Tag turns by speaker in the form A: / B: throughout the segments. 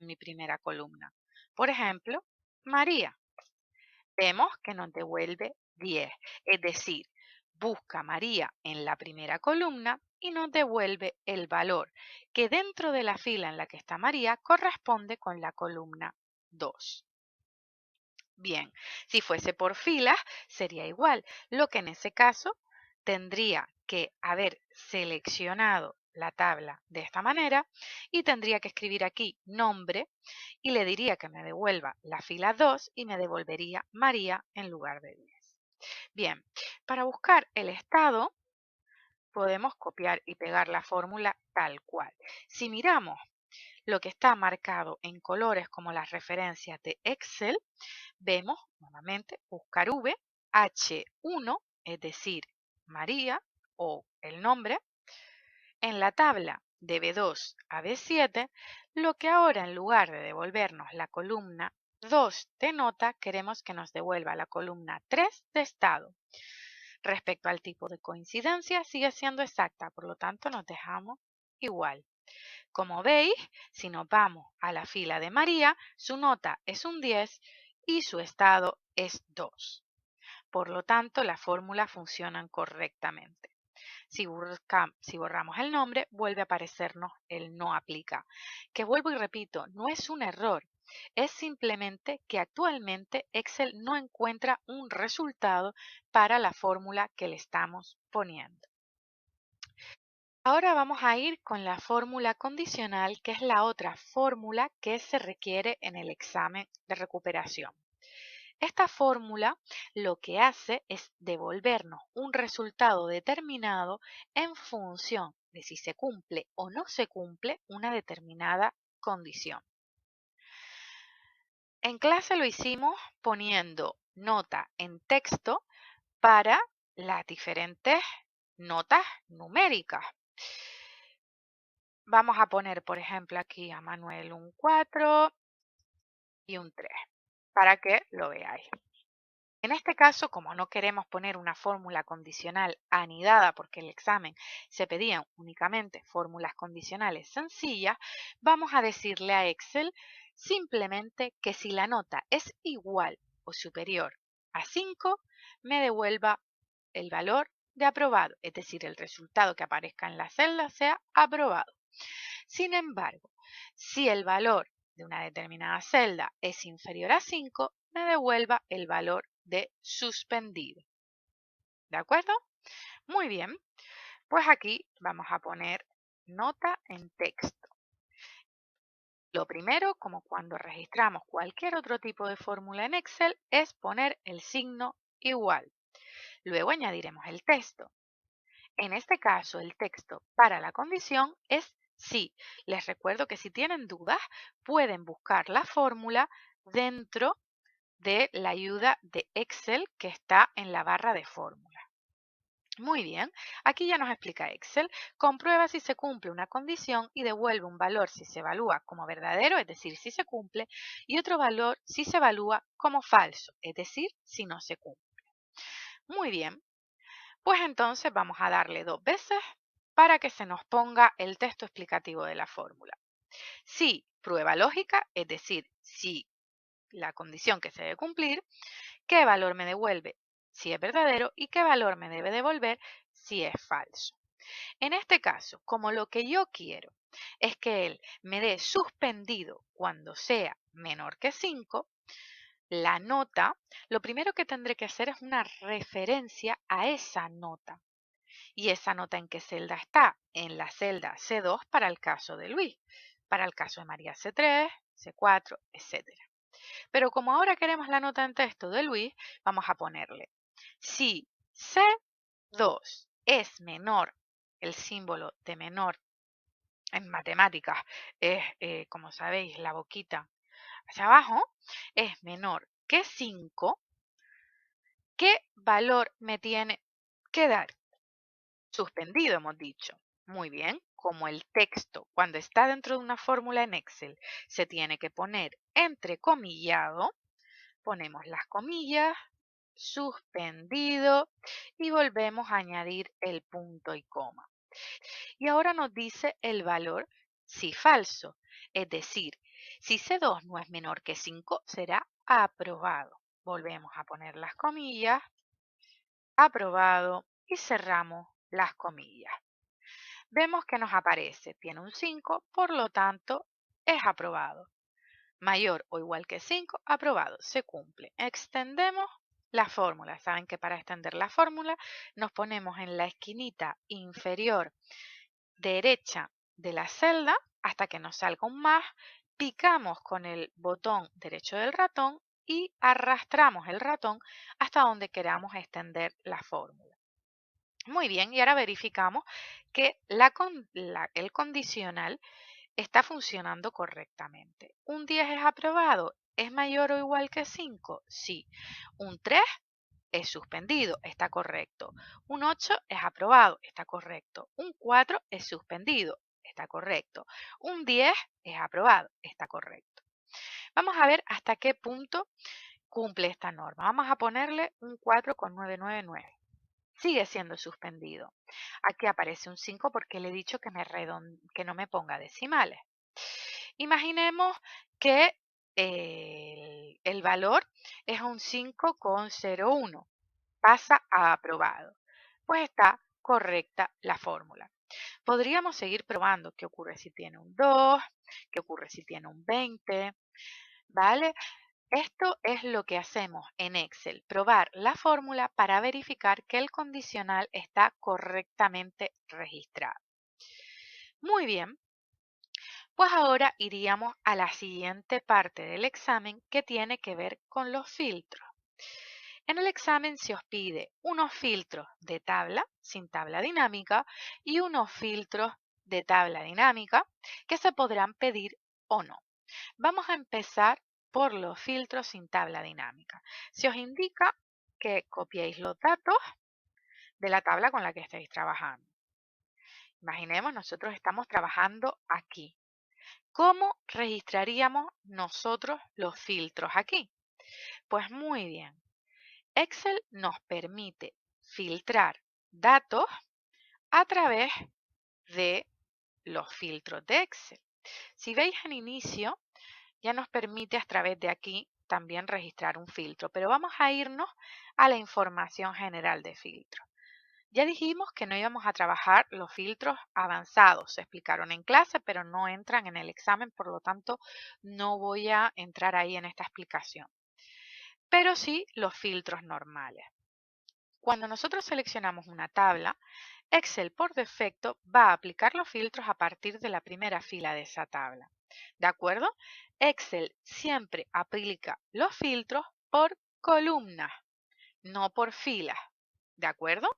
A: mi primera columna. Por ejemplo, María. Vemos que nos devuelve 10, es decir, busca María en la primera columna y nos devuelve el valor que dentro de la fila en la que está María corresponde con la columna 2. Bien, si fuese por filas sería igual, lo que en ese caso tendría que haber seleccionado la tabla de esta manera y tendría que escribir aquí nombre y le diría que me devuelva la fila 2 y me devolvería María en lugar de 10. Bien, para buscar el estado podemos copiar y pegar la fórmula tal cual. Si miramos lo que está marcado en colores como las referencias de Excel, vemos nuevamente buscar V, H1, es decir, María o el nombre, en la tabla de B2 a B7, lo que ahora en lugar de devolvernos la columna 2 de nota, queremos que nos devuelva la columna 3 de estado. Respecto al tipo de coincidencia, sigue siendo exacta, por lo tanto nos dejamos igual. Como veis, si nos vamos a la fila de María, su nota es un 10 y su estado es 2. Por lo tanto, las fórmulas funcionan correctamente. Si borramos el nombre, vuelve a aparecernos el no aplica, que vuelvo y repito, no es un error, es simplemente que actualmente Excel no encuentra un resultado para la fórmula que le estamos poniendo. Ahora vamos a ir con la fórmula condicional, que es la otra fórmula que se requiere en el examen de recuperación. Esta fórmula lo que hace es devolvernos un resultado determinado en función de si se cumple o no se cumple una determinada condición. En clase lo hicimos poniendo nota en texto para las diferentes notas numéricas. Vamos a poner, por ejemplo, aquí a Manuel un 4 y un 3 para que lo veáis. En este caso, como no queremos poner una fórmula condicional anidada porque el examen se pedían únicamente fórmulas condicionales sencillas, vamos a decirle a Excel simplemente que si la nota es igual o superior a 5, me devuelva el valor de aprobado, es decir, el resultado que aparezca en la celda sea aprobado. Sin embargo, si el valor de una determinada celda es inferior a 5, me devuelva el valor de suspendido. ¿De acuerdo? Muy bien, pues aquí vamos a poner nota en texto. Lo primero, como cuando registramos cualquier otro tipo de fórmula en Excel, es poner el signo igual. Luego añadiremos el texto. En este caso, el texto para la condición es sí. Les recuerdo que si tienen dudas, pueden buscar la fórmula dentro de la ayuda de Excel que está en la barra de fórmula. Muy bien, aquí ya nos explica Excel. Comprueba si se cumple una condición y devuelve un valor si se evalúa como verdadero, es decir, si se cumple, y otro valor si se evalúa como falso, es decir, si no se cumple. Muy bien, pues entonces vamos a darle 2 veces para que se nos ponga el texto explicativo de la fórmula. Si prueba lógica, es decir, si la condición que se debe cumplir, qué valor me devuelve si es verdadero y qué valor me debe devolver si es falso. En este caso, como lo que yo quiero es que él me dé suspendido cuando sea menor que 5, la nota, lo primero que tendré que hacer es una referencia a esa nota. ¿Y esa nota en qué celda está? En la celda C2 para el caso de Luis, para el caso de María C3, C4, etc. Pero como ahora queremos la nota en texto de Luis, vamos a ponerle si C2 es menor, el símbolo de menor en matemáticas es, como sabéis, la boquita hacia abajo, es menor que 5, ¿qué valor me tiene que dar? Suspendido, hemos dicho. Muy bien, como el texto cuando está dentro de una fórmula en Excel se tiene que poner entrecomillado, ponemos las comillas, suspendido y volvemos a añadir el punto y coma. Y ahora nos dice el valor si falso, es decir, Si C2 no es menor que 5, será aprobado. Volvemos a poner las comillas, aprobado, y cerramos las comillas. Vemos que nos aparece, tiene un 5, por lo tanto, es aprobado. Mayor o igual que 5, aprobado, se cumple. Extendemos la fórmula. Saben que para extender la fórmula nos ponemos en la esquinita inferior derecha de la celda hasta que nos salga un más, picamos con el botón derecho del ratón y arrastramos el ratón hasta donde queramos extender la fórmula. Muy bien, y ahora verificamos que el condicional está funcionando correctamente. ¿Un 10 es aprobado? ¿Es mayor o igual que 5? Sí. ¿Un 3 es suspendido? Está correcto. Un 8 es aprobado, está correcto. Un 4 es suspendido, está correcto. Un 10 es aprobado, está correcto. Vamos a ver hasta qué punto cumple esta norma. Vamos a ponerle un 4,999. Sigue siendo suspendido. Aquí aparece un 5 porque le he dicho que, que no me ponga decimales. Imaginemos que el valor es un 5,01. Pasa a aprobado. Pues está correcta la fórmula. Podríamos seguir probando qué ocurre si tiene un 2, qué ocurre si tiene un 20, ¿vale? Esto es lo que hacemos en Excel, probar la fórmula para verificar que el condicional está correctamente registrado. Muy bien, pues ahora iríamos a la siguiente parte del examen que tiene que ver con los filtros. En el examen se os pide unos filtros de tabla, sin tabla dinámica, y unos filtros de tabla dinámica que se podrán pedir o no. Vamos a empezar por los filtros sin tabla dinámica. Se os indica que copiéis los datos de la tabla con la que estáis trabajando. Imaginemos, nosotros estamos trabajando aquí. ¿Cómo registraríamos nosotros los filtros aquí? Pues muy bien. Excel nos permite filtrar datos a través de los filtros de Excel. Si veis en inicio, ya nos permite a través de aquí también registrar un filtro, pero vamos a irnos a la información general de filtro. Ya dijimos que no íbamos a trabajar los filtros avanzados, se explicaron en clase, pero no entran en el examen, por lo tanto no voy a entrar ahí en esta explicación. Pero sí los filtros normales. Cuando nosotros seleccionamos una tabla, Excel por defecto va a aplicar los filtros a partir de la primera fila de esa tabla. ¿De acuerdo? Excel siempre aplica los filtros por columnas, no por filas. ¿De acuerdo?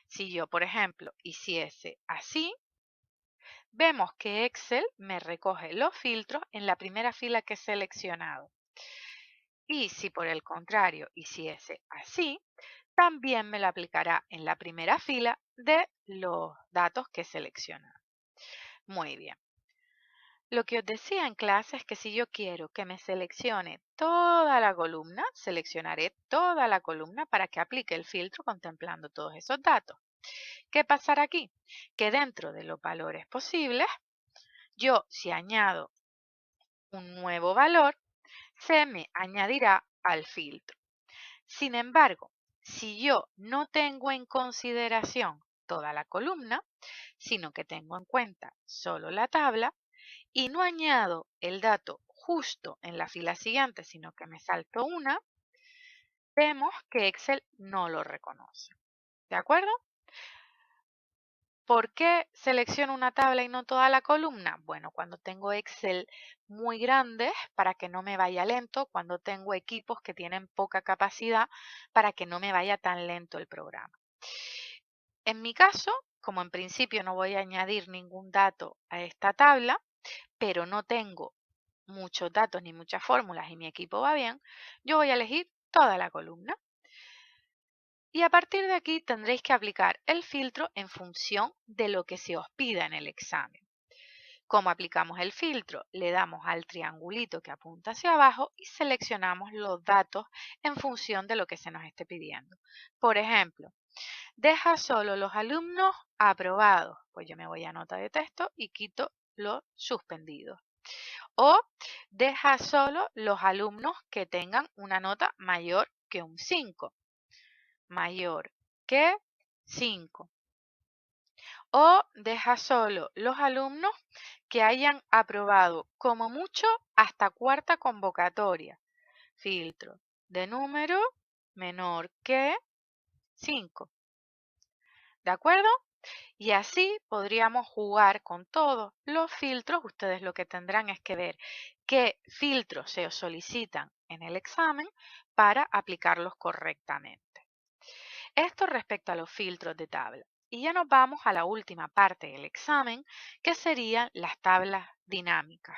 A: Si yo, por ejemplo, hiciese así, vemos que Excel me recoge los filtros en la primera fila que he seleccionado. Y si por el contrario hiciese así, también me lo aplicará en la primera fila de los datos que he seleccionado. Muy bien. Lo que os decía en clase es que si yo quiero que me seleccione toda la columna, seleccionaré toda la columna para que aplique el filtro contemplando todos esos datos. ¿Qué pasará aquí? Que dentro de los valores posibles, yo si añado un nuevo valor, se me añadirá al filtro. Sin embargo, si yo no tengo en consideración toda la columna, sino que tengo en cuenta solo la tabla y no añado el dato justo en la fila siguiente, sino que me salto una, vemos que Excel no lo reconoce. ¿De acuerdo? ¿Por qué selecciono una tabla y no toda la columna? Bueno, cuando tengo Excel muy grandes para que no me vaya lento, cuando tengo equipos que tienen poca capacidad para que no me vaya tan lento el programa. En mi caso, como en principio no voy a añadir ningún dato a esta tabla, pero no tengo muchos datos ni muchas fórmulas y mi equipo va bien, yo voy a elegir toda la columna. Y a partir de aquí tendréis que aplicar el filtro en función de lo que se os pida en el examen. ¿Cómo aplicamos el filtro? Le damos al triangulito que apunta hacia abajo y seleccionamos los datos en función de lo que se nos esté pidiendo. Por ejemplo, deja solo los alumnos aprobados. Pues yo me voy a nota de texto y quito los suspendidos. O deja solo los alumnos que tengan una nota mayor que un 5. Mayor que 5. O deja solo los alumnos que hayan aprobado como mucho hasta cuarta convocatoria. Filtro de número menor que 5. ¿De acuerdo? Y así podríamos jugar con todos los filtros. Ustedes lo que tendrán es que ver qué filtros se os solicitan en el examen para aplicarlos correctamente. Esto respecto a los filtros de tabla. Y ya nos vamos a la última parte del examen, que serían las tablas dinámicas.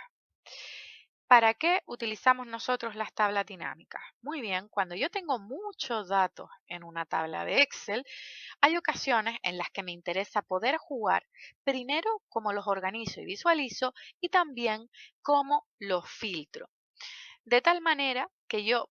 A: ¿Para qué utilizamos nosotros las tablas dinámicas? Muy bien, cuando yo tengo muchos datos en una tabla de Excel, hay ocasiones en las que me interesa poder jugar primero cómo los organizo y visualizo y también cómo los filtro. De tal manera que yo